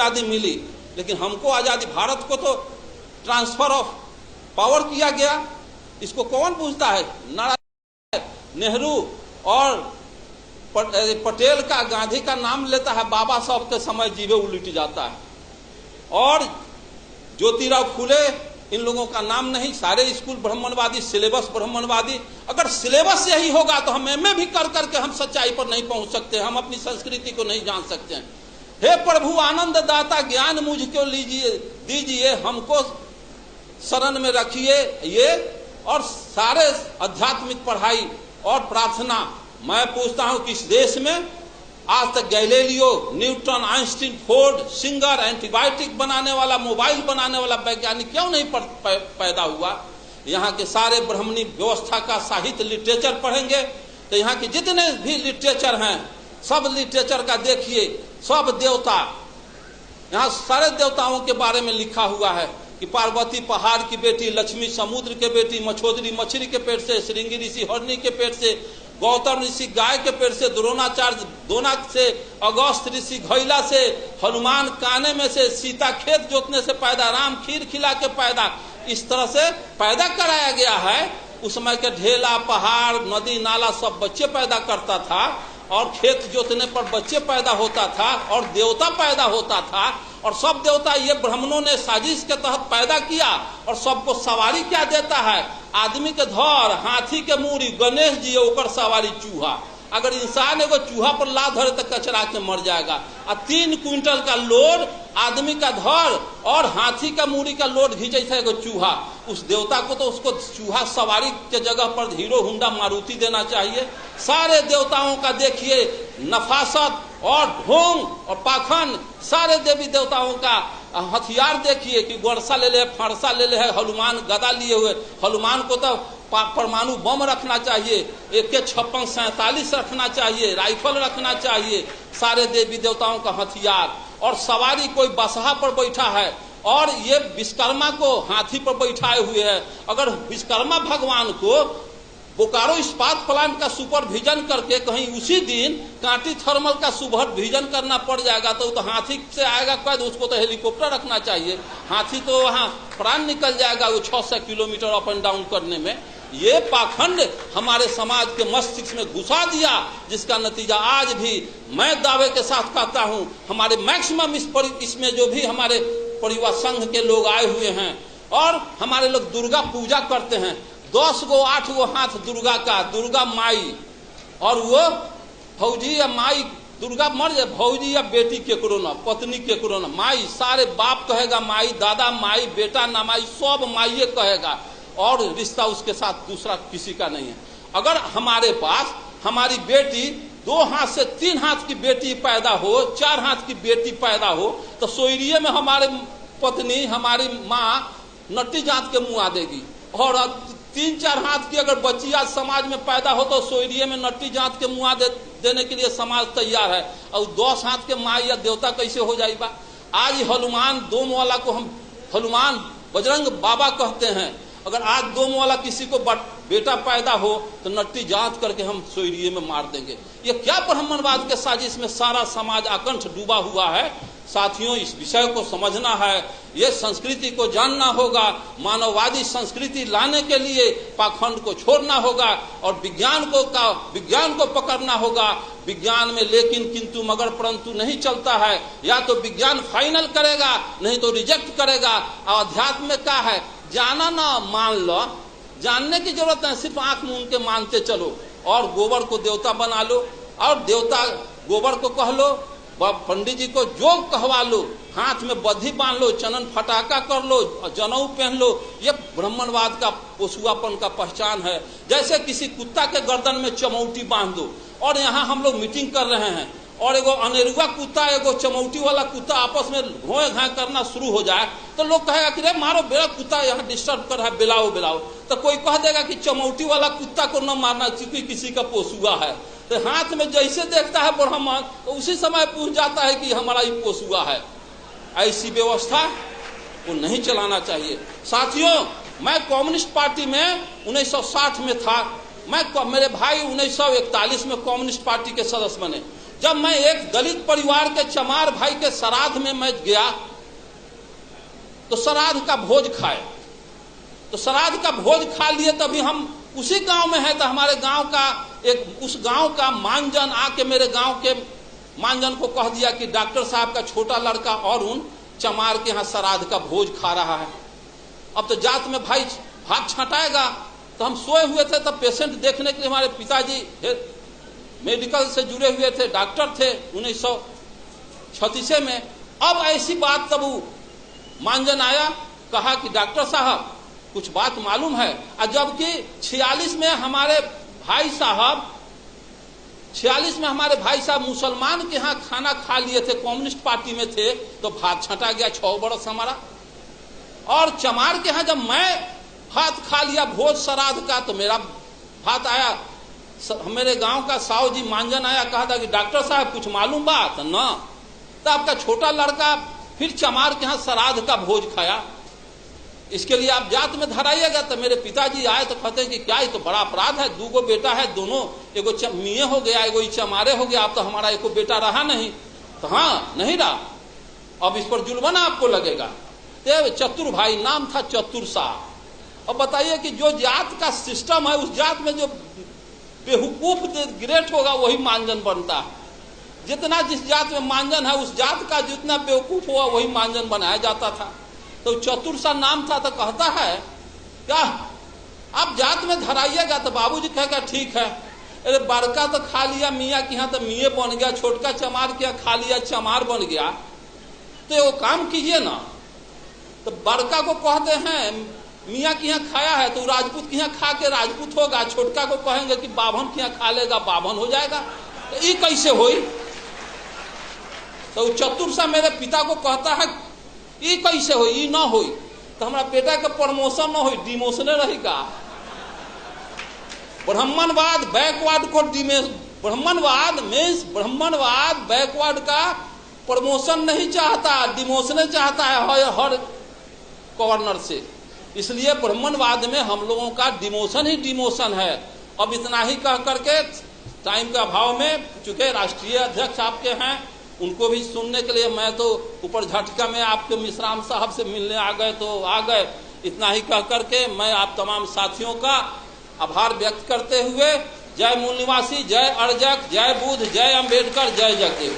आज़ादी मिली, लेकिन हमको आज़ादी, भारत को तो ट्रांसफर ऑफ पावर किया गया। इसको कौन पूछता है? नेहरू और पटेल का, गांधी का नाम लेता है, बाबा साहब के समय जीवे उलट जाता है। और ज्योतिराव फुले, इन लोगों का नाम नहीं। सारे स्कूल ब्राह्मणवादी, सिलेबस ब्राह्मणवादी। अगर सिलेबस यही होगा तो हम एमए भी कर करके हम सच्चाई पर नहीं पहुंच सकते, हम अपनी संस्कृति को नहीं जान सकते हैं। हे प्रभु आनंद दाता, ज्ञान मुझको लीजिए, दीजिए, हमको शरण में रखिए। ये और सारे आध्यात्मिक पढ़ाई और प्रार्थना, मैं पूछता हूं कि इस देश में आज तक Galileo, Newton, Einstein, Ford, singer, antibiotic बनाने वाला, मोबाइल बनाने वाला वैज्ञानिक क्यों नहीं पैदा हुआ? यहाँ के सारे ब्राह्मणी व्यवस्था का साहित्य, लिटरेचर पढ़ेंगे तो यहाँ के जितने भी लिटरेचर हैं, सब लिटरेचर का देखिए, सब देवता, यहाँ सारे देवताओं के बारे में लिखा हुआ है कि पार्वती पहाड़ की बेटी, लक्ष्मी समुद्र के बेटी, मछोदरी मछली के पेट से, श्रृंगी ऋषि हरणी के पेट से, गौतम ऋषि गाय के पेट से, द्रोणाचार्य दोनक से, अगस्त ऋषि घैला से, हनुमान काने में से, सीता खेत जोतने से पैदा, राम खीर खिला के पैदा, इस तरह से पैदा कराया गया है। उस समय के ढेला, पहाड़, नदी, नाला सब बच्चे पैदा करता था, और खेत जोतने पर बच्चे पैदा होता था, और देवता पैदा होता था। और सब देवता ये ब्राह्मणों ने साजिश के तहत पैदा किया। और सबको सवारी क्या देता है? आदमी के धर, हाथी के मूरी, गणेश जी ओकर सवारी चूहा। अगर इंसान एगो चूहा पर ला धरे तो कचरा के मर जाएगा। और 3 क्विंटल का लोड आदमी का धर और हाथी का मूरी का लोड घींचे था एगो चूहा। उस देवता को तो उसको चूहा सवारी के जगह पर हीरो हुंडा मारुति देना चाहिए। सारे देवताओं का देखिए नफासत और ढोंग और पाखंड, सारे देवी देवताओं का हथियार देखिए कि वर्षा ले ले, फरसा ले ले है, हनुमान गदा लिए हुए। हनुमान को तो परमाणु बम रखना चाहिए, AK-56-47 रखना चाहिए, राइफल रखना चाहिए, सारे देवी देवताओं का हथियार। और सवारी कोई बसहा पर बैठा है, और ये विश्वकर्मा को हाथी पर बैठाए हुए है। अगर विश्वकर्मा भगवान को बोकारो इस्पात प्लांट का सुपरविजन करके कहीं उसी दिन कांटी थर्मल का सुपरविजन करना पड़ जाएगा तो हाथी से आएगा कैद, उसको तो हेलीकॉप्टर रखना चाहिए। हाथी तो वहाँ प्राण निकल जाएगा वो 600 किलोमीटर अप एंड डाउन करने में। ये पाखंड हमारे समाज के मस्तिष्क में घुसा दिया, जिसका नतीजा आज भी मैं दावे के साथ कहता हूँ, हमारे मैक्सिमम इसमें जो भी हमारे परिवार संघ के लोग आए हुए हैं, और हमारे लोग दुर्गा पूजा करते हैं। 10 गो 8 गो हाथ दुर्गा का, दुर्गा माई, और वो भौजी या माई, दुर्गा मर जाए, भौजी या बेटी केकरो ना, पत्नी केकरो ना, माई, सारे बाप कहेगा माई, दादा माई, बेटा ना माई, सब माइये कहेगा, और रिश्ता उसके साथ दूसरा किसी का नहीं है। अगर हमारे पास हमारी बेटी 2 हाथ से 3 हाथ की बेटी पैदा हो, 4 हाथ की बेटी पैदा हो, तो सोयरिये में हमारे पत्नी, हमारी माँ नट्टी जात के मुँह आ देगी। और 3-4 हाथ की अगर बच्ची आज समाज में पैदा हो तो सोयरिये में नट्टी जात के मुँह देने के लिए समाज तैयार है। और 10 हाथ के माँ या देवता कैसे हो जाएगा? आज हनुमान दोम वाला को हम हनुमान बजरंग बाबा कहते हैं। अगर आज दोम वाला किसी को बेटा पैदा हो तो नट्टी जांच करके हम सोयरिये में मार देंगे। ये क्या ब्राह्मणवाद के साजिश में सारा समाज आकंठ डूबा हुआ है। साथियों, इस विषय को समझना है, ये संस्कृति को जानना होगा। मानववादी संस्कृति लाने के लिए पाखंड को छोड़ना होगा और विज्ञान को पकड़ना होगा। विज्ञान में लेकिन किंतु मगर परंतु नहीं चलता है। या तो विज्ञान फाइनल करेगा, नहीं तो रिजेक्ट करेगा। और अध्यात्म में क्या है? जाना ना मान लो, जानने की जरूरत है, सिर्फ आंख मूंद के मानते चलो। और गोबर को देवता बना लो, और देवता गोबर को कह लो, पंडित जी को जोग कहवा लो, हाथ में बद्धी बांध लो, चनन फटाका कर लो, जनेऊ पहन लो। ये ब्राह्मणवाद का पोसुआपन का पहचान है। जैसे किसी कुत्ता के गर्दन में चमौटी बांध दो, और यहाँ हम लोग मीटिंग कर रहे हैं और एगो अनेरुआ कुत्ता एगो चमौटी वाला कुत्ता आपस में घोए घाए करना शुरू हो जाए तो लोग कहेगा कि रे मारो, बेड़ा कुत्ता यहाँ डिस्टर्ब कर रहा है, बिलाओ बिलाओ। तो कोई कह देगा कि चमौटी वाला कुत्ता को न मारना क्योंकि किसी का पोसुआ है। तो हाथ में जैसे देखता है ब्राह्मण तो उसी समय पूछ जाता है कि हमारा ये पोसुआ है। ऐसी व्यवस्था को नहीं चलाना चाहिए। साथियों, मैं कम्युनिस्ट पार्टी में 1960 में था। मेरे भाई 1941 में कम्युनिस्ट पार्टी के सदस्य बने। जब मैं एक दलित परिवार के चमार भाई के श्राद्ध में मैं गया तो श्राद्ध का भोज खाए, तो श्राद्ध का भोज खा लिए, तभी हम उसी गांव में है, तो हमारे गांव का उस गांव का मानजन आके मेरे गांव के मानजन को कह दिया कि डॉक्टर साहब का छोटा लड़का और उन चमार के यहाँ श्राद्ध का भोज खा रहा है। अब तो जात में भाई भाग छंटाएगा। तो हम सोए हुए थे, तब पेशेंट देखने के लिए हमारे पिताजी मेडिकल से जुड़े हुए थे, डॉक्टर थे 1936 में। अब ऐसी बात, तब वो मानजन आया, कहा कि डॉक्टर साहब कुछ बात मालूम है। और जबकि 46 में हमारे भाई साहब मुसलमान के यहाँ खाना खा लिए थे, कम्युनिस्ट पार्टी में थे, तो भात छंटा गया 6 बरस हमारा। और चमार के यहाँ जब मैं भात खा लिया भोज श्राद्ध का, तो मेरा भात आया, मेरे गांव का साहू जी मानजन आया, कहा था कि डॉक्टर साहब कुछ मालूम बात न, तो आपका छोटा लड़का फिर चमार के यहाँ श्राद्ध का भोज खाया, इसके लिए आप जात में धराइएगा। तो मेरे पिताजी आए तो कहते हैं कि क्या, ये तो बड़ा अपराध है, 2 बेटा है, दोनों एगो मियाँ हो गया, एगो चमारे हो गया, अब तो हमारा एको बेटा रहा नहीं। तो हाँ, नहीं रहा, अब इस पर जुर्माना आपको लगेगा। तो चतुर भाई नाम था, चतुर साहब। अब बताइए कि जो जात का सिस्टम है, उस जात में जो बेवकूफ ग्रेट होगा वही मानजन बनता है। जितना जिस जात में मानजन है, उस जात का जितना बेवकूफ हुआ वही मानजन बनाया जाता था। तो चतुर सा नाम था। तो कहता है क्या आप जात में धराइएगा, तो बाबूजी कहेगा ठीक है। अरे बड़का तो खा लिया मियाँ के यहाँ, तो मियाँ बन गया, छोटका चमार के यहाँ खा लिया, चमार बन गया, तो वो काम कीजिए ना। तो बड़का को कहते हैं मियाँ के यहाँ खाया है तो राजपूत के यहाँ खा के राजपूत होगा, छोटका को कहेंगे कि बाभन के यहाँ खा लेगा, बाभन हो जाएगा। तो ये कैसे हुई? तो चतुर सा मेरे पिता को कहता है ये कैसे हो, ये ना हो, तो हमारा बेटा का प्रमोशन ना हो, डिमोशन रहेगा। ब्राह्मणवाद बैकवर्ड को ब्राह्मणवाद बैकवर्ड का प्रमोशन नहीं चाहता, डिमोशन चाहता है हर गवर्नर से। इसलिए ब्राह्मणवाद में हम लोगों का डिमोशन ही डिमोशन है। अब इतना ही कह करके टाइम के अभाव में, चूंकि राष्ट्रीय अध्यक्ष आपके हैं, उनको भी सुनने के लिए मैं तो ऊपर झटका में आपके मिश्राम साहब से मिलने आ गए तो आ गए। इतना ही कह करके मैं आप तमाम साथियों का आभार व्यक्त करते हुए, जय मूल निवासी, जय अर्जक, जय बुद्ध, जय अंबेडकर, जय जगदेव।